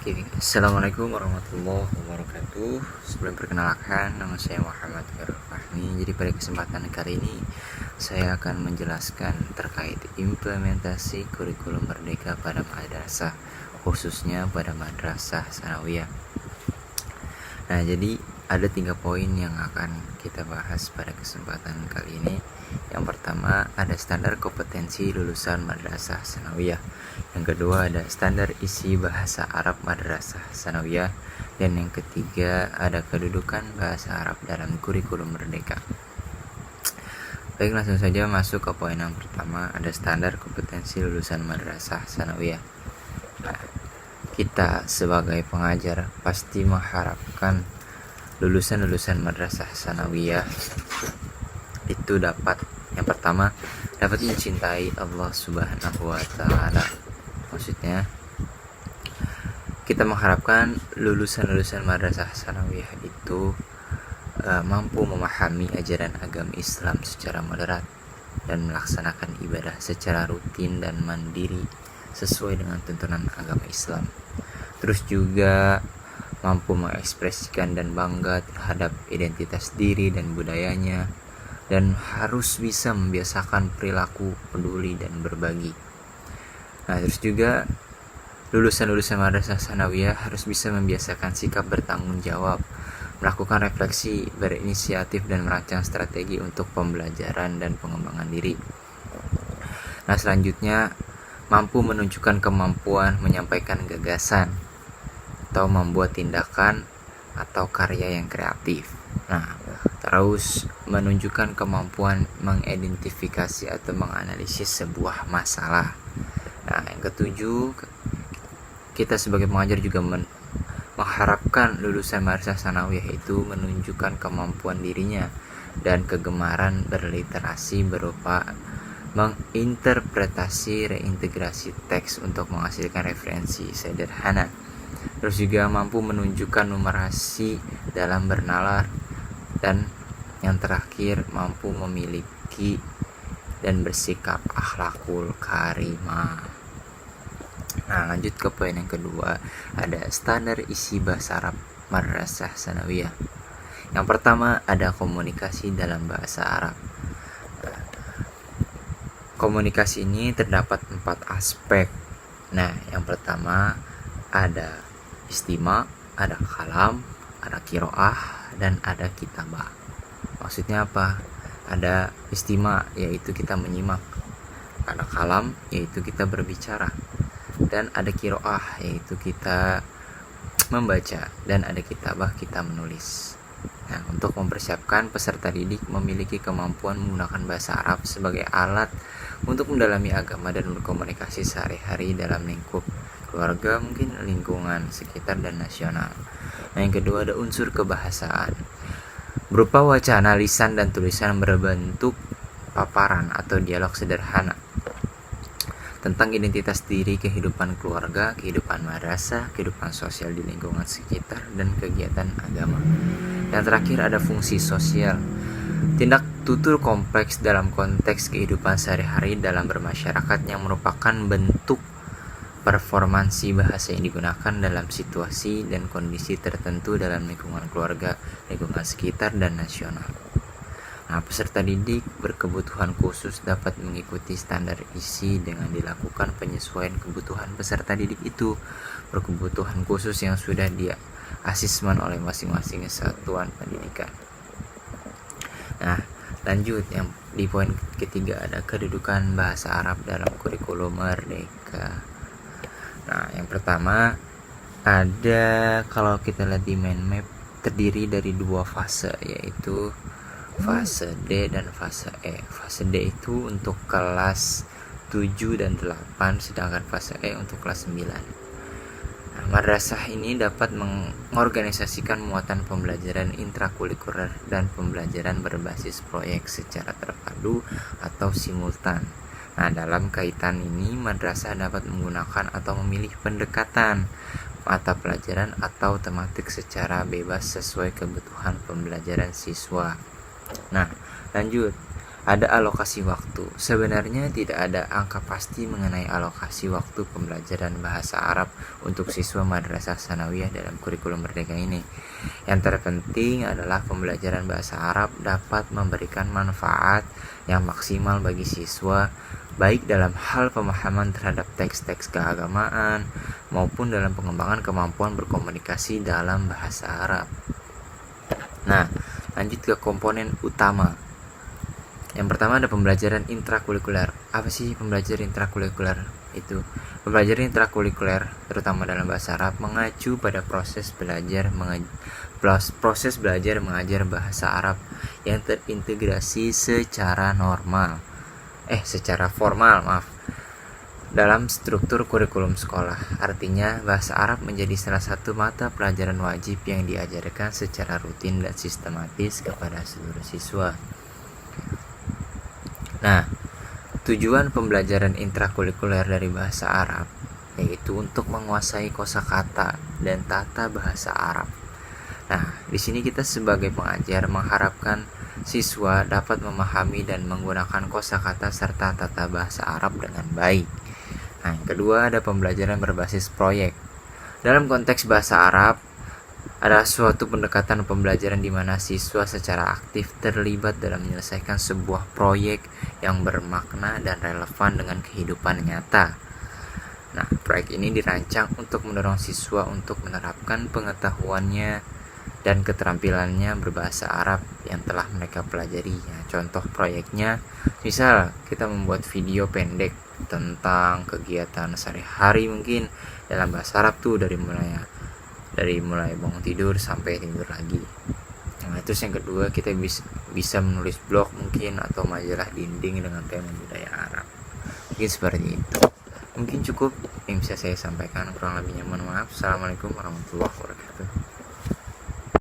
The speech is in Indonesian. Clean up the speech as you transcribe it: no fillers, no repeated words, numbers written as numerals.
Oke, Assalamualaikum warahmatullahi wabarakatuh. Sebelum perkenalkan, nama saya Muhammad Khairul Fahmi. Jadi pada kesempatan kali ini saya akan menjelaskan terkait implementasi kurikulum merdeka pada madrasah, khususnya pada madrasah sanawiyah. Nah, jadi ada 3 poin yang akan kita bahas pada kesempatan kali ini. Yang pertama ada standar kompetensi lulusan madrasah sanawiyah. Yang kedua ada standar isi bahasa Arab madrasah sanawiyah. Dan yang ketiga ada kedudukan bahasa Arab dalam kurikulum merdeka. Baik, langsung saja masuk ke poin yang pertama, ada standar kompetensi lulusan madrasah sanawiyah. Nah, kita sebagai pengajar pasti mengharapkan lulusan madrasah sanawiyah itu yang pertama dapat mencintai Allah Subhanahu wa taala. Maksudnya kita mengharapkan lulusan madrasah sanawiyah itu mampu memahami ajaran agama Islam secara moderat dan melaksanakan ibadah secara rutin dan mandiri sesuai dengan tuntunan agama Islam. Terus juga mampu mengekspresikan dan bangga terhadap identitas diri dan budayanya, dan harus bisa membiasakan perilaku peduli dan berbagi. Nah, terus juga lulusan madrasah sanawiyah harus bisa membiasakan sikap bertanggung jawab, melakukan refleksi, berinisiatif, dan merancang strategi untuk pembelajaran dan pengembangan diri. Nah, selanjutnya mampu menunjukkan kemampuan menyampaikan gagasan atau membuat tindakan atau karya yang kreatif. Nah, terus menunjukkan kemampuan mengidentifikasi atau menganalisis sebuah masalah. Nah, yang ketujuh, kita sebagai pengajar juga mengharapkan lulusan madrasah sanawiyah itu menunjukkan kemampuan dirinya dan kegemaran berliterasi berupa menginterpretasi reintegrasi teks untuk menghasilkan referensi sederhana. Terus juga mampu menunjukkan numerasi dalam bernalar, dan yang terakhir mampu memiliki dan bersikap akhlakul karimah. Nah, lanjut ke poin yang kedua, ada standar isi bahasa Arab madrasah sanawiyah. Yang pertama ada komunikasi dalam bahasa Arab. Komunikasi ini terdapat 4 aspek. Nah, yang pertama ada istima, ada kalam, ada kiroah, dan ada kitabah. Maksudnya apa? Ada istima, yaitu kita menyimak. Ada kalam, yaitu kita berbicara. Dan ada kiroah, yaitu kita membaca. Dan ada kitabah, kita menulis. Nah, untuk mempersiapkan peserta didik memiliki kemampuan menggunakan bahasa Arab sebagai alat untuk mendalami agama dan berkomunikasi sehari-hari dalam lingkup keluarga, mungkin lingkungan sekitar dan nasional. Nah, yang kedua ada unsur kebahasaan berupa wacana, lisan, dan tulisan berbentuk paparan atau dialog sederhana tentang identitas diri, kehidupan keluarga, kehidupan madrasah, kehidupan sosial di lingkungan sekitar, dan kegiatan agama. Yang terakhir ada fungsi sosial, tindak tutur kompleks dalam konteks kehidupan sehari-hari dalam bermasyarakat yang merupakan bentuk performansi bahasa yang digunakan dalam situasi dan kondisi tertentu dalam lingkungan keluarga, lingkungan sekitar, dan nasional. Nah, peserta didik berkebutuhan khusus dapat mengikuti standar isi dengan dilakukan penyesuaian kebutuhan peserta didik itu berkebutuhan khusus yang sudah diasesmen oleh masing-masing satuan pendidikan. Nah, lanjut yang di poin ketiga ada kedudukan bahasa Arab dalam kurikulum merdeka. Nah, yang pertama ada, kalau kita lihat di mind map, terdiri dari 2 fase, yaitu fase D dan fase E. Fase D itu untuk kelas 7 dan 8, sedangkan fase E untuk kelas 9. Nah, madrasah ini dapat mengorganisasikan muatan pembelajaran intrakurikuler dan pembelajaran berbasis proyek secara terpadu atau simultan. Nah, dalam kaitan ini madrasah dapat menggunakan atau memilih pendekatan mata pelajaran atau tematik secara bebas sesuai kebutuhan pembelajaran siswa. Nah, lanjut Ada alokasi waktu. Sebenarnya tidak ada angka pasti mengenai alokasi waktu pembelajaran bahasa Arab untuk siswa Madrasah Tsanawiyah dalam kurikulum Merdeka ini. Yang terpenting adalah pembelajaran bahasa Arab dapat memberikan manfaat yang maksimal bagi siswa, baik dalam hal pemahaman terhadap teks-teks keagamaan maupun dalam pengembangan kemampuan berkomunikasi dalam bahasa Arab. Nah, lanjut ke komponen utama. Yang pertama ada pembelajaran intrakurikuler. Apa sih pembelajaran intrakurikuler itu? Pembelajaran intrakurikuler, terutama dalam bahasa Arab, mengacu pada proses belajar mengajar bahasa Arab yang terintegrasi secara formal dalam struktur kurikulum sekolah. Artinya, bahasa Arab menjadi salah satu mata pelajaran wajib yang diajarkan secara rutin dan sistematis kepada seluruh siswa. Nah, tujuan pembelajaran intrakurikuler dari bahasa Arab yaitu untuk menguasai kosakata dan tata bahasa Arab. Nah, di sini kita sebagai pengajar mengharapkan siswa dapat memahami dan menggunakan kosakata serta tata bahasa Arab dengan baik. Nah, yang kedua ada pembelajaran berbasis proyek. Dalam konteks bahasa Arab, ada suatu pendekatan pembelajaran di mana siswa secara aktif terlibat dalam menyelesaikan sebuah proyek yang bermakna dan relevan dengan kehidupan nyata. Nah, proyek ini dirancang untuk mendorong siswa untuk menerapkan pengetahuannya dan keterampilannya berbahasa Arab yang telah mereka pelajari. Nah, contoh proyeknya, misal kita membuat video pendek tentang kegiatan sehari-hari mungkin dalam bahasa Arab tuh dari mulai bangun tidur sampai tidur lagi. Nah, terus yang kedua kita bisa menulis blog mungkin atau majalah dinding dengan tema budaya Arab. Mungkin seperti itu. Mungkin cukup yang bisa saya sampaikan, kurang lebihnya mohon maaf. Assalamualaikum warahmatullahi wabarakatuh.